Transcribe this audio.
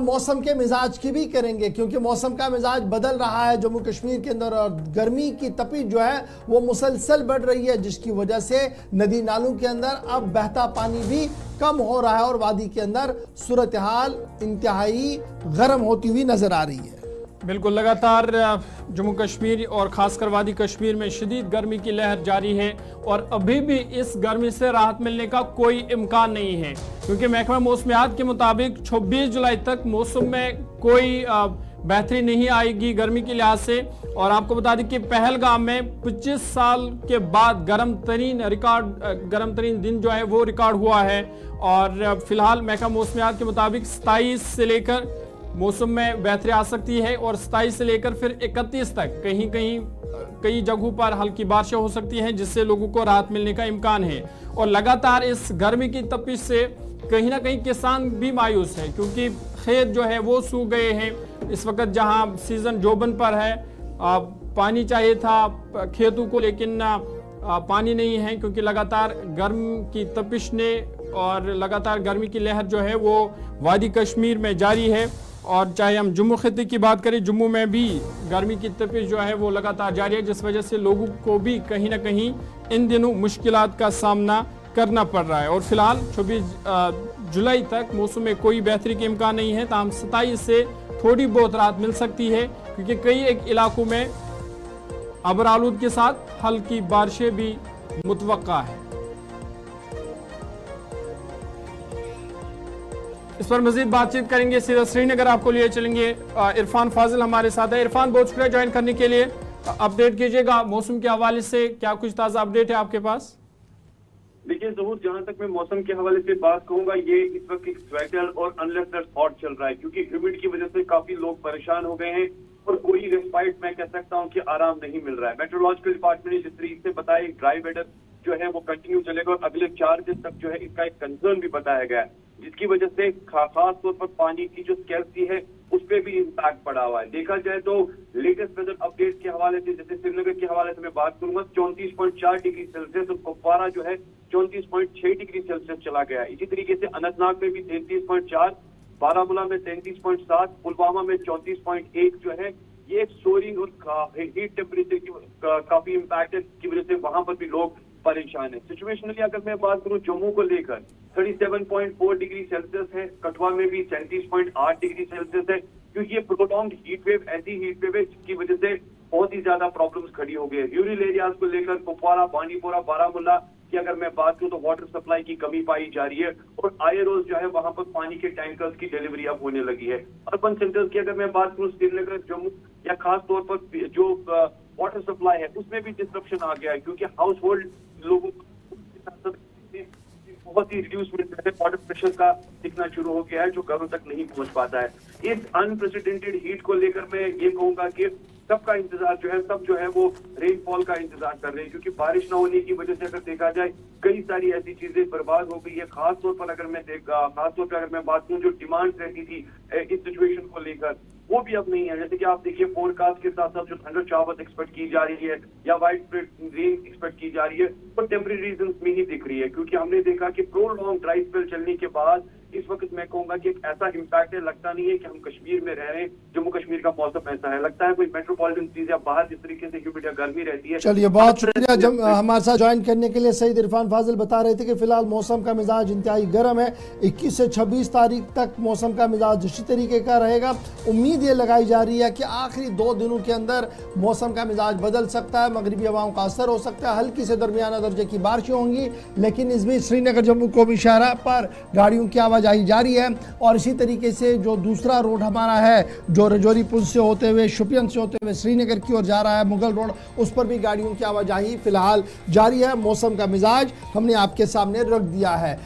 मौसम के मिजाज की भी करेंगे, क्योंकि मौसम का मिजाज बदल रहा है जम्मू कश्मीर के अंदर, और गर्मी की तपिश जो है वो मुसलसल बढ़ रही है, जिसकी वजह से नदी नालों के अंदर अब बहता पानी भी कम हो रहा है और वादी के अंदर सूरत हाल इंतहाई गर्म होती हुई नजर आ रही है। बिल्कुल, लगातार जम्मू कश्मीर और ख़ासकर वादी कश्मीर में शदीद गर्मी की लहर जारी है और अभी भी इस गर्मी से राहत मिलने का कोई इम्कान नहीं है, क्योंकि महकमा मौसमियात के मुताबिक 26 जुलाई तक मौसम में कोई बेहतरी नहीं आएगी गर्मी के लिहाज से। और आपको बता दें कि पहलगाम में 25 साल के बाद गर्म तरीन दिन जो है वो रिकॉर्ड हुआ है। और फिलहाल महकमा मौसमियात के मुताबिक 27 से लेकर मौसम में बेहतरी आ सकती है और 27 से लेकर फिर 31 तक कई जगहों पर हल्की बारिशें हो सकती हैं, जिससे लोगों को राहत मिलने का इम्कान है। और लगातार इस गर्मी की तपिश से कहीं ना कहीं किसान भी मायूस है, क्योंकि खेत जो है वो सूख गए हैं। इस वक्त जहां सीजन जोबन पर है, पानी चाहिए था खेतों को, लेकिन पानी नहीं है, क्योंकि लगातार गर्म की तपिश ने और लगातार गर्मी की लहर जो है वो वादी कश्मीर में जारी है। और चाहे हम जम्मू खित्ते की बात करें, जम्मू में भी गर्मी की तपिश जो है वो लगातार जारी है, जिस वजह से लोगों को भी कहीं ना कहीं इन दिनों मुश्किलात का सामना करना पड़ रहा है। और फिलहाल 26 जुलाई तक मौसम में कोई बेहतरी के इम्कान नहीं है, ताहम 27 से थोड़ी बहुत राहत मिल सकती है, क्योंकि कई एक इलाकों में अबर आलूद के साथ हल्की बारिशें भी मुतवक्का है। इस पर मजीद बातचीत करेंगे, सीधा श्रीनगर आपको लिए चलेंगे। इरफान फाजिल हमारे साथ है। इरफान, बहुत शुक्रिया ज्वाइन करने के लिए। अपडेट कीजिएगा मौसम के हवाले से, क्या कुछ ताज़ा अपडेट है आपके पास? देखिए ज़हूर, जहां तक मैं मौसम के हवाले से बात कहूंगा, ये इस वक्त एक स्वेटल और अनलेस हॉट चल रहा है, क्योंकि ह्यूमिड की वजह से काफी लोग परेशान हो गए हैं और कोई रेस्पाइट मैं कह सकता हूं कि आराम नहीं मिल रहा है। मेट्रोलॉजिकल डिपार्टमेंट ने जिस तरीके से बताया, ड्राई वेदर जो है वो कंटिन्यू चलेगा और अगले 4 दिन तक जो है इसका एक कंसर्न भी बताया गया है, जिसकी वजह से खास तौर पर पानी की जो स्कैर्सिटी है उस पर भी इम्पैक्ट पड़ा हुआ है। देखा जाए तो लेटेस्ट वेदर अपडेट के हवाले से, जैसे श्रीनगर के हवाले से मैं बात करूंगा, 34.4 डिग्री सेल्सियस और कुपवारा जो है 34.6 डिग्री सेल्सियस चला गया है। इसी तरीके से अनंतनाग में भी 33.4, बारामूला में 33.7, पुलवामा में 34.1 जो है ये सोरिंग और हीट टेम्परेचर की काफी इम्पैक्ट है, की वजह से वहां पर भी लोग परेशान है। सिचुएशनली अगर मैं बात करूं जम्मू को लेकर 37.4 डिग्री सेल्सियस है, कठुआ में भी 37.8 डिग्री सेल्सियस है, क्योंकि ये प्रोलॉन्ग्ड हीट वेव ऐसी हीट वेव है जिसकी वजह से बहुत ही ज्यादा प्रॉब्लम्स खड़ी हो गई है। रूरल एरियाज को लेकर कुपवारा, बांडीपोरा, बारामूला की अगर मैं बात करूं तो वाटर सप्लाई की कमी पाई जा रही है और आईआरओ जो है वहां पर पानी के टैंकर्स की डिलीवरी अब होने लगी है। अर्बन सेंटर्स की अगर मैं बात करूं, श्रीनगर, जम्मू या खास तौर पर जो वाटर सप्लाई है उसमें भी डिस्ट्रप्शन आ गया है, क्योंकि हाउस होल्ड लोगों को बहुत ही रिड्यूसमेंट वाटर प्रेशर का दिखना शुरू हो गया है, जो घरों तक नहीं पहुंच पाता है। इस अनप्रेसिडेंटेड हीट को लेकर मैं ये कहूंगा कि सबका इंतजार जो है, सब जो है वो रेनफॉल का इंतजार कर रहे हैं, क्योंकि बारिश न होने की वजह से अगर देखा जाए कई सारी ऐसी चीजें बर्बाद हो गई है। खासतौर पर अगर मैं बात करूं, जो डिमांड रहती थी इस सिचुएशन को लेकर, वो भी अब नहीं है। जैसे कि आप देखिए फोरकास्ट के साथ साथ जो थंडर शावर्स एक्सपेक्ट की जा रही है या वाइड स्प्रेड रेन एक्सपेक्ट की जा रही है, वो टेम्परेरी रीजंस में ही दिख रही है, क्योंकि हमने देखा कि प्रोलॉन्ग ड्राई स्पेल चलने के बाद इस वक्त मैं कहूंगा कि एक ऐसा इम्पैक्ट है, लगता नहीं है कि हम कश्मीर में रह रहे हैं, जम्मू कश्मीर का मौसम ऐसा है, लगता है कोई मेट्रोपॉलिटन चीज या बाहर जिस तरीके से ह्यूमिड या गर्मी रहती है। चलिए, बहुत शुक्रिया हमारे साथ ज्वाइन करने के लिए। सईद इरफान फाजिल बता रहे थे कि फिलहाल मौसम का मिजाज इंतहाई गर्म है, 21 से 26 तारीख तक मौसम का मिजाज इसी तरीके का रहेगा। उम्मीद ये लगाई जा रही है कि आखिरी 2 दिनों के अंदर मौसम का मिजाज बदल सकता है, मगरबी हवाओं का असर हो सकता है, हल्की से दरमियाना दर्जे की बारिशें होंगी, लेकिन इस बीच श्रीनगर जम्मू को भी शाहराह पर गाड़ियों की आवाजाही जारी है। और इसी तरीके से जो दूसरा रोड हमारा है, जो रजौरी पुल से होते हुए, शुपियन से होते हुए श्रीनगर की ओर जा रहा है, मुगल रोड, उस पर भी गाड़ियों की आवाजाही फिलहाल जारी है। मौसम का मिजाज हमने आपके सामने रख दिया है।